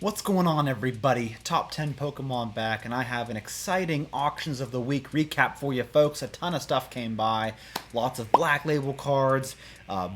What's going on, everybody? Top 10 Pokemon back, and I have an exciting Auctions of the Week recap for you folks. A ton of stuff came by. Lots of Black Label cards.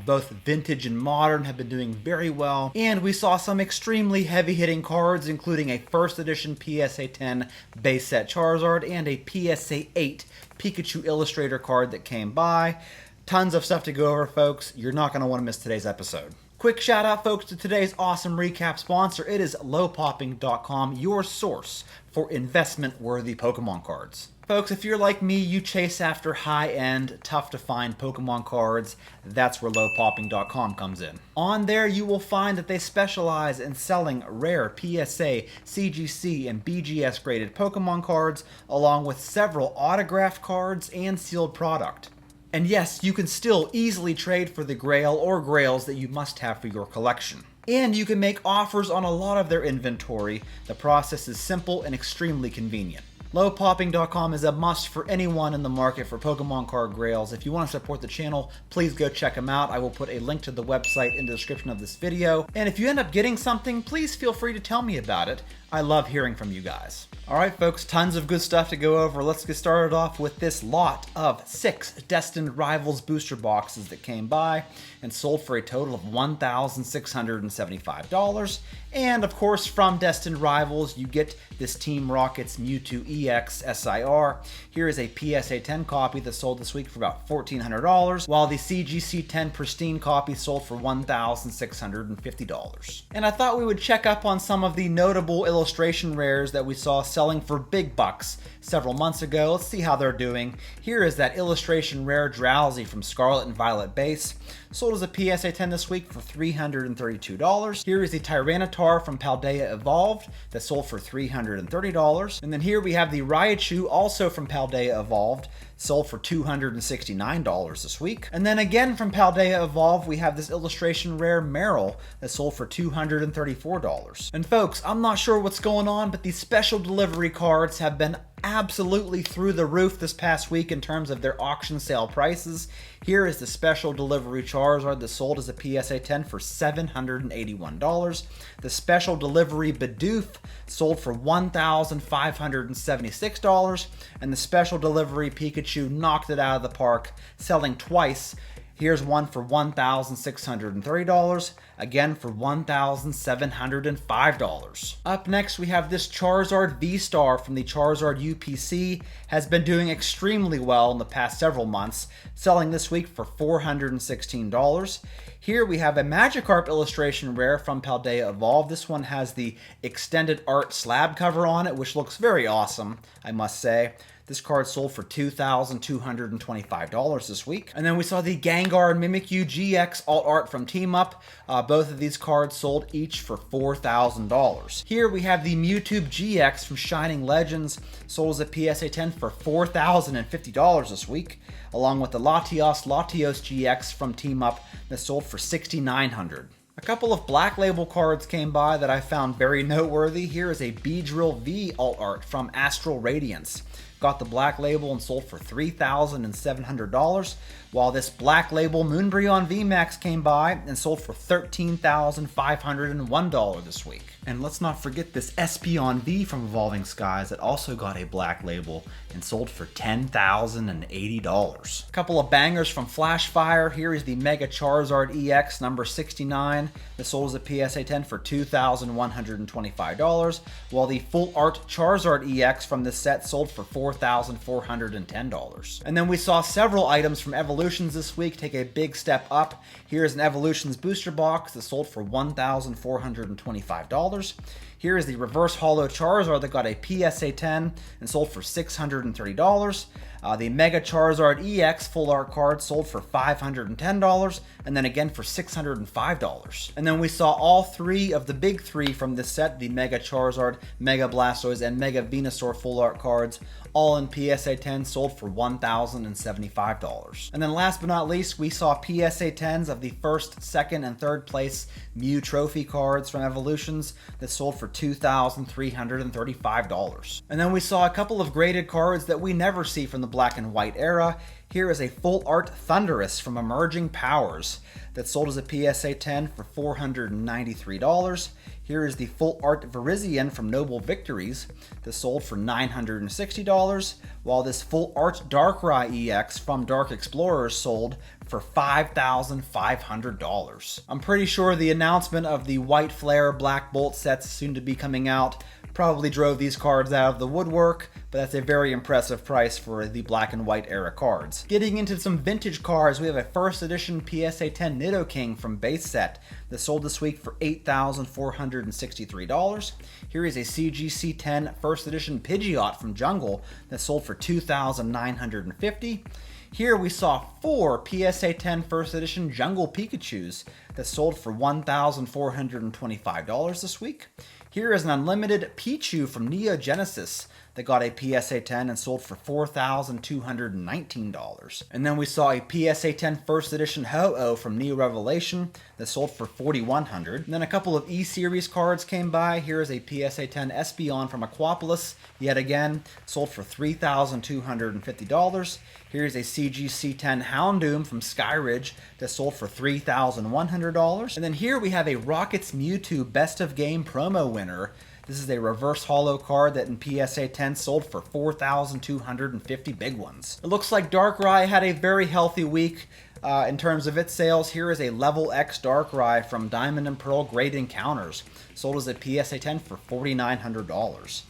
Both Vintage and Modern have been doing very well. And we saw some extremely heavy-hitting cards, including a First Edition PSA 10 base set Charizard and a PSA 8 Pikachu Illustrator card that came by. Tons of stuff to go over, folks. You're not going to want to miss today's episode. Quick shout out, folks, to today's awesome recap sponsor. It is lowpopping.com, your source for investment-worthy Pokemon cards. Folks, if you're like me, you chase after high-end, tough-to-find Pokemon cards. That's where lowpopping.com comes in. On there, you will find that they specialize in selling rare PSA, CGC, and BGS-graded Pokemon cards, along with several autographed cards and sealed product. And yes, you can still easily trade for the Grail or Grails that you must have for your collection. And you can make offers on a lot of their inventory. The process is simple and extremely convenient. Lowpopping.com is a must for anyone in the market for Pokemon card Grails. If you want to support the channel, please go check them out. I will put a link to the website in the description of this video. And if you end up getting something, please feel free to tell me about it. I love hearing from you guys. Alright folks, tons of good stuff to go over. Let's get started off with this lot of 6 Destined Rivals booster boxes that came by and sold for a total of $1,675. And of course, from Destined Rivals, you get this Team Rocket's Mewtwo EX SIR. Here is a PSA 10 copy that sold this week for about $1,400, while the CGC 10 Pristine copy sold for $1,650. And I thought we would check up on some of the notable illustration rares that we saw selling for big bucks several months ago. Let's see how they're doing. Here is that illustration rare Drowsy from Scarlet and Violet base. Sold as a PSA 10 this week for $332. Here is the Tyranitar from Paldea Evolved that sold for $330. And then here we have the Raichu, also from Paldea Evolved, sold for $269 this week. And then again from Paldea Evolved, we have this illustration rare Meryl that sold for $234. And folks, I'm not sure what's going on, but these special delivery cards have been absolutely through the roof this past week in terms of their auction sale prices. Here is the special delivery Charizard that sold as a PSA 10 for $781. The special delivery Bidoof sold for $1,576. And the special delivery Pikachu knocked it out of the park, selling twice. Here's one for $1,630, again for $1,705. Up next, we have this Charizard V-Star from the Charizard UPC. Has been doing extremely well in the past several months, selling this week for $416. Here we have a Magikarp illustration rare from Paldea Evolved. This one has the extended art slab cover on it, which looks very awesome, I must say. This card sold for $2,225 this week. And then we saw the Gengar and Mimikyu GX alt art from Team Up. Both of these cards sold each for $4,000. Here we have the Mewtwo GX from Shining Legends, sold as a PSA 10 for $4,050 this week, along with the Latios GX from Team Up that sold for $6,900. A couple of Black Label cards came by that I found very noteworthy. Here is a Beedrill V alt art from Astral Radiance. Got the Black Label and sold for $3,700, while this Black Label Moonbryon VMAX came by and sold for $13,501 this week. And let's not forget this Espeon V from Evolving Skies that also got a Black Label and sold for $10,080. A couple of bangers from Flashfire. Here is the Mega Charizard EX number 69 that sold as a PSA 10 for $2,125, while the Full Art Charizard EX from this set sold for $4,410. And then we saw several items from Evolutions this week take a big step up. Here's an Evolutions booster box that sold for $1,425. Here is the Reverse Holo Charizard that got a PSA 10 and sold for $630. The Mega Charizard EX full art card sold for $510, and then again for $605. And then we saw all three of the big three from this set, the Mega Charizard, Mega Blastoise, and Mega Venusaur full art cards, all in PSA 10, sold for $1,075. And then last but not least, we saw PSA 10s of the first, second, and third place Mew Trophy cards from Evolutions that sold for $2,335. And then we saw a couple of graded cards that we never see from the black and white era. Here is a full art Thunderous from Emerging Powers that sold as a PSA 10 for $493. Here is the full art Virizion from Noble Victories that sold for $960, while this full art Darkrai EX from Dark Explorers sold for $5,500. I'm pretty sure the announcement of the White Flare Black Bolt sets soon to be coming out probably drove these cards out of the woodwork, but that's a very impressive price for the black and white era cards. Getting into some vintage cards, we have a first edition PSA 10 Nidoking from base set that sold this week for $8,463. Here is a CGC 10 first edition Pidgeot from Jungle that sold for $2,950. Here we saw 4 PSA 10 first edition Jungle Pikachus that sold for $1,425 this week. Here is an unlimited Pichu from Neo Genesis that got a PSA 10 and sold for $4,219. And then we saw a PSA 10 first edition Ho-Oh from Neo Revelation that sold for $4,100. And then a couple of E-Series cards came by. Here is a PSA 10 Espeon from Aquapolis, yet again, sold for $3,250. Here's a CGC 10 Houndoom from Skyridge that sold for $3,100. And then here we have a Rockets Mewtwo Best of Game promo winner. This is a reverse holo card that in PSA 10 sold for 4,250 big ones. It looks like Darkrai had a very healthy week in terms of its sales. Here is a Level X Darkrai from Diamond and Pearl Great Encounters. Sold as a PSA 10 for $4,900.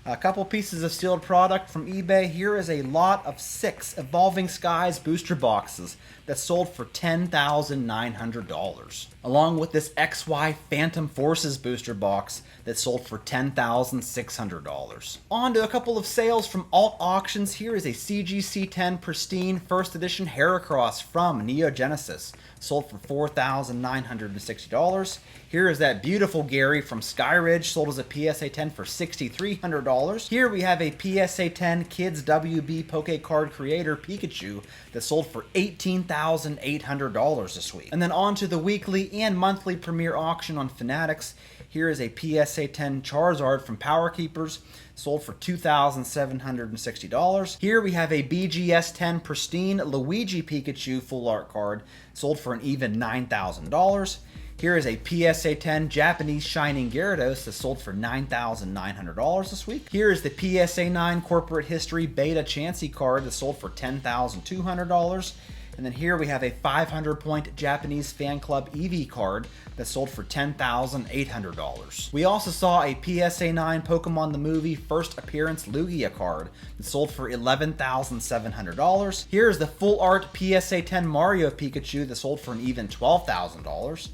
A couple pieces of sealed product from eBay. Here is a lot of 6 Evolving Skies booster boxes that sold for $10,900, along with this XY Phantom Forces booster box that sold for $10,600. On to a couple of sales from alt auctions. Here is a CGC 10 Pristine First Edition Heracross from Neo Genesis, sold for $4,960. Here is that beautiful Gary from Skyridge, sold as a PSA 10 for $6,300. Here we have a PSA 10 Kids WB Poke Card Creator Pikachu that sold for $18,800 this week. And then on to the weekly and monthly premiere auction on Fanatics. Here is a PSA 10 Charizard from Power Keepers, sold for $2,760. Here we have a BGS 10 Pristine Luigi Pikachu full art card, sold for an even $9,000. Here is a PSA 10 Japanese Shining Gyarados that sold for $9,900 this week. Here is the PSA 9 Corporate History Beta Chansey card that sold for $10,200. And then here we have a 500-point Japanese Fan Club Eevee card that sold for $10,800. We also saw a PSA 9 Pokemon the Movie First Appearance Lugia card that sold for $11,700. Here's the full art PSA 10 Mario Pikachu that sold for an even $12,000.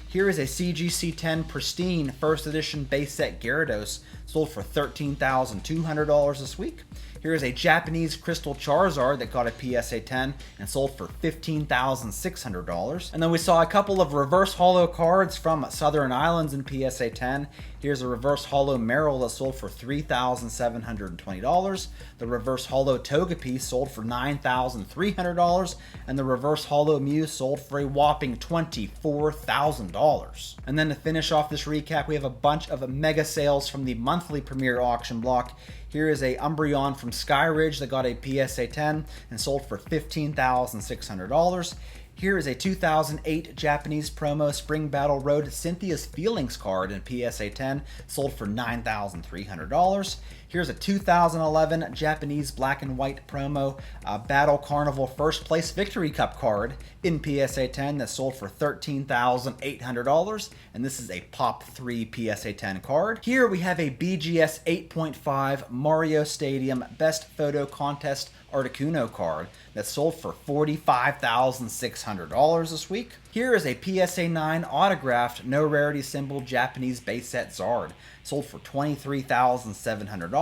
Here is a CGC 10 Pristine First Edition Base Set Gyarados, sold for $13,200 this week. Here is a Japanese Crystal Charizard that got a PSA 10 and sold for $15,600. And then we saw a couple of reverse holo cards from Southern Islands in PSA 10. Here's a reverse holo Meryl that sold for $3,720. The reverse holo Togepi sold for $9,300. And the reverse holo Mew sold for a whopping $24,000. And then to finish off this recap, we have a bunch of mega sales from the monthly premiere auction block. Here is a Umbreon from Skyridge that got a PSA 10 and sold for $15,600. Here is a 2008 Japanese promo Spring Battle Road Cynthia's Feelings card in PSA 10, sold for $9,300. Here's a 2011 Japanese black and white promo Battle Carnival First Place Victory Cup card in PSA 10 that sold for $13,800, and this is a Pop 3 PSA 10 card. Here we have a BGS 8.5 Mario Stadium Best Photo Contest Articuno card that sold for $45,600 this week. Here is a PSA 9 autographed no rarity symbol Japanese base set Zard, sold for $23,700.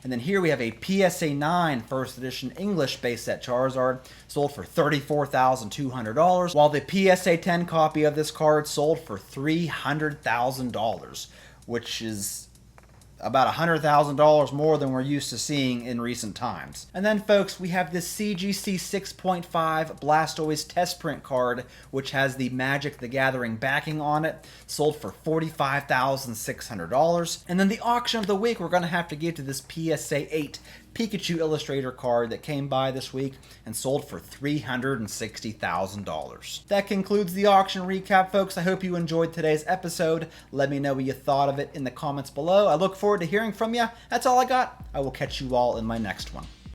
And then here we have a PSA 9 first edition English base set Charizard, sold for $34,200, while the PSA 10 copy of this card sold for $300,000, which is about $100,000 more than we're used to seeing in recent times. And then folks, we have this CGC 6.5 Blastoise test print card, which has the Magic the Gathering backing on it, sold for $45,600. And then the auction of the week, we're going to have to give to this PSA 8 Pikachu Illustrator card that came by this week and sold for $360,000. That concludes the auction recap, folks. I hope you enjoyed today's episode. Let me know what you thought of it in the comments below. I look forward to hearing from you. That's all I got. I will catch you all in my next one.